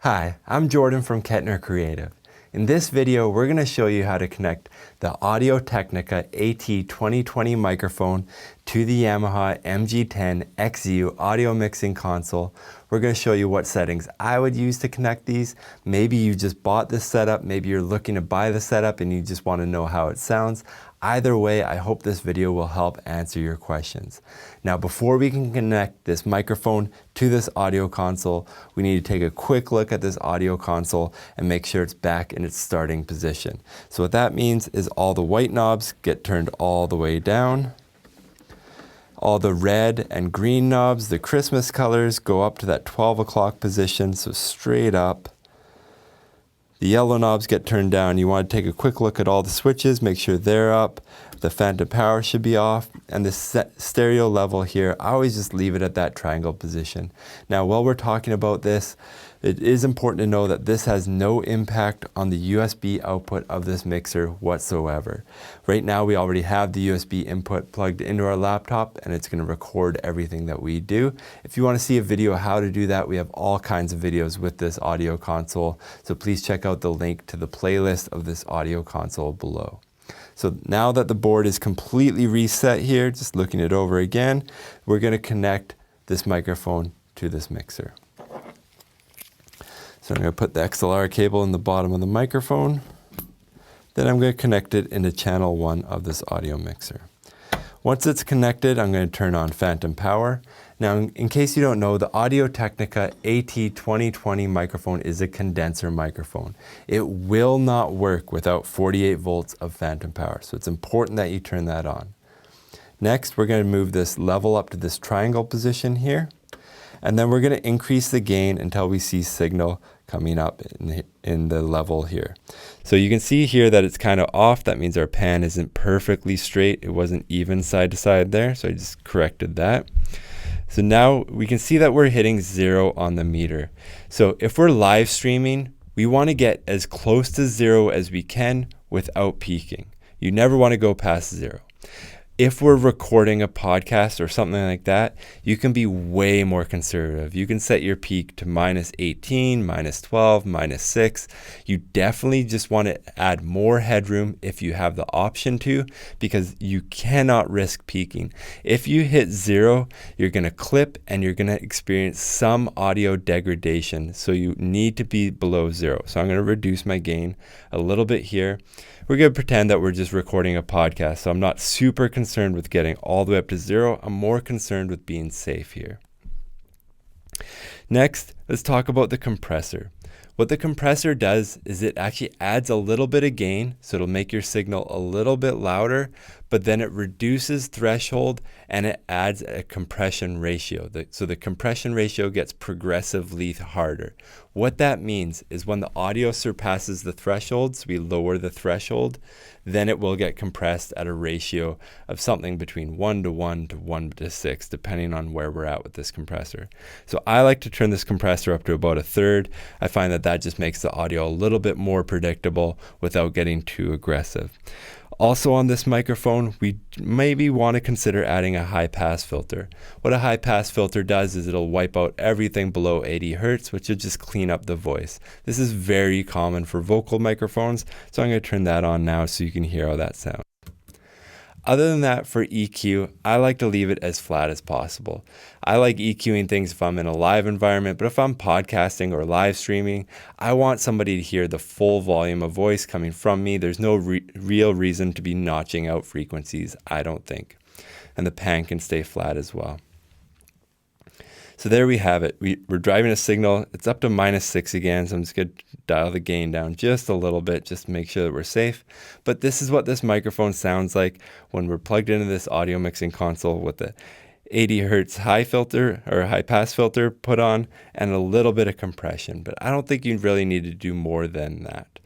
Hi, I'm Jordan from Kettner Creative. In this video, we're going to show you how to connect the Technica AT2020 microphone to the Yamaha MG10XU audio mixing console. We're going to show you what settings I would use to connect these. Maybe you just bought this setup, maybe you're looking to buy the setup and you just want to know how it sounds. Either way, I hope this video will help answer your questions. Now, before we can connect this microphone to this audio console, we need to take a quick look at this audio console and make sure it's back in its starting position. So what that means is all the white knobs get turned all the way down. All the red and green knobs, the Christmas colors, go up to that 12 o'clock position, so straight up. The yellow knobs get turned down. You want to take a quick look at all the switches, make sure they're up. The phantom power should be off. And the stereo level here, I always just leave it at that triangle position. Now, while we're talking about this, it is important to know that this has no impact on the USB output of this mixer whatsoever. Right now, we already have the USB input plugged into our laptop and it's going to record everything that we do. If you want to see a video how to do that, we have all kinds of videos with this audio console. So please check out the link to the playlist of this audio console below. So now that the board is completely reset here, just looking it over again, we're going to connect this microphone to this mixer. So I'm going to put the XLR cable in the bottom of the microphone. Then I'm going to connect it into channel 1 of this audio mixer. Once it's connected, I'm going to turn on phantom power. Now, in case you don't know, the Technica AT2020 microphone is a condenser microphone. It will not work without 48 volts of phantom power, so it's important that you turn that on. Next, we're going to move this level up to this triangle position here, and then we're going to increase the gain until we see signal coming up in the level here. So you can see here that it's kind of off. That means our pan isn't perfectly straight. It wasn't even side to side there, so I just corrected that. So now we can see that we're hitting 0 on the meter. So if we're live streaming, we want to get as close to 0 as we can without peaking. You never want to go past 0. If we're recording a podcast or something like that, you can be way more conservative. You can set your peak to -18, -12, -6. You definitely just want to add more headroom if you have the option to, because you cannot risk peaking. If you hit 0, you're going to clip and you're going to experience some audio degradation. So you need to be below 0. So I'm going to reduce my gain a little bit here. We're going to pretend that we're just recording a podcast, so I'm not super concerned with getting all the way up to 0. I'm more concerned with being safe here. Next, let's talk about the compressor. What the compressor does is it actually adds a little bit of gain, so it'll make your signal a little bit louder, but then it reduces threshold and it adds a compression ratio. So the compression ratio gets progressively harder. What that means is when the audio surpasses the threshold, so we lower the threshold, then it will get compressed at a ratio of something between 1:1 to 1:6, depending on where we're at with this compressor. So I like to turn this compressor up to about 1/3. I find that just makes the audio a little bit more predictable without getting too aggressive. Also on this microphone, we maybe want to consider adding a high pass filter. What a high pass filter does is it'll wipe out everything below 80 Hertz, which will just clean up the voice. This is very common for vocal microphones, so I'm going to turn that on now so you can hear how that sounds. Other than that, for EQ, I like to leave it as flat as possible. I like EQing things if I'm in a live environment, but if I'm podcasting or live streaming, I want somebody to hear the full volume of voice coming from me. There's no real reason to be notching out frequencies, I don't think. And the pan can stay flat as well. So there we have it. We're driving a signal. It's up to -6 again, so I'm just going to dial the gain down just a little bit just to make sure that we're safe. But this is what this microphone sounds like when we're plugged into this audio mixing console with the 80 Hertz high filter or high pass filter put on and a little bit of compression. But I don't think you really need to do more than that.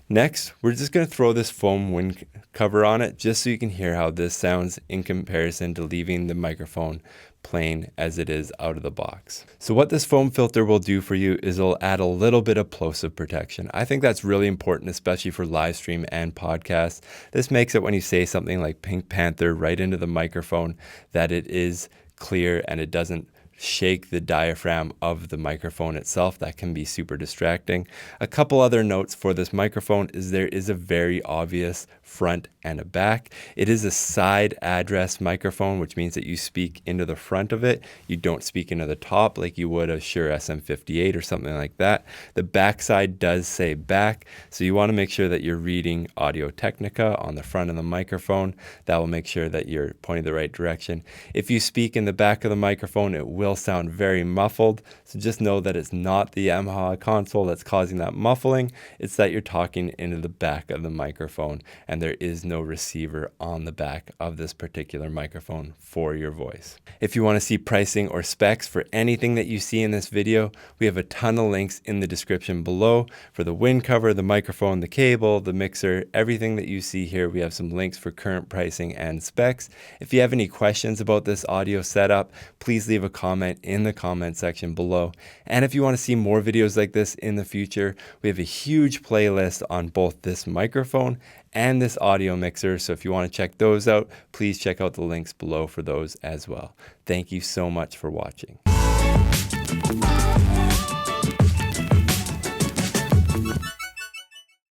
Next, we're just going to throw this foam wind cover on it just so you can hear how this sounds in comparison to leaving the microphone plain as it is out of the box. So what this foam filter will do for you is it'll add a little bit of plosive protection. I think that's really important, especially for live stream and podcasts. This makes it when you say something like Pink Panther right into the microphone that it is clear and it doesn't shake the diaphragm of the microphone itself. That can be super distracting. A couple other notes for this microphone is there is a very obvious front and a back. It is a side address microphone, which means that you speak into the front of it. You don't speak into the top like you would a Shure SM58 or something like that. The back side does say back, so you want to make sure that you're reading Audio Technica on the front of the microphone. That will make sure that you're pointing the right direction. If you speak in the back of the microphone, it will sound very muffled, so just know that it's not the Yamaha console that's causing that muffling. It's that you're talking into the back of the microphone, and there is no receiver on the back of this particular microphone for your voice. If you want to see pricing or specs for anything that you see in this video, we have a ton of links in the description below for the wind cover, the microphone, the cable, the mixer, everything that you see here. We have some links for current pricing and specs. If you have any questions about this audio setup, please leave a comment in the comment section below. And if you want to see more videos like this in the future, we have a huge playlist on both this microphone and this audio mixer. So if you want to check those out, please check out the links below for those as well. Thank you so much for watching.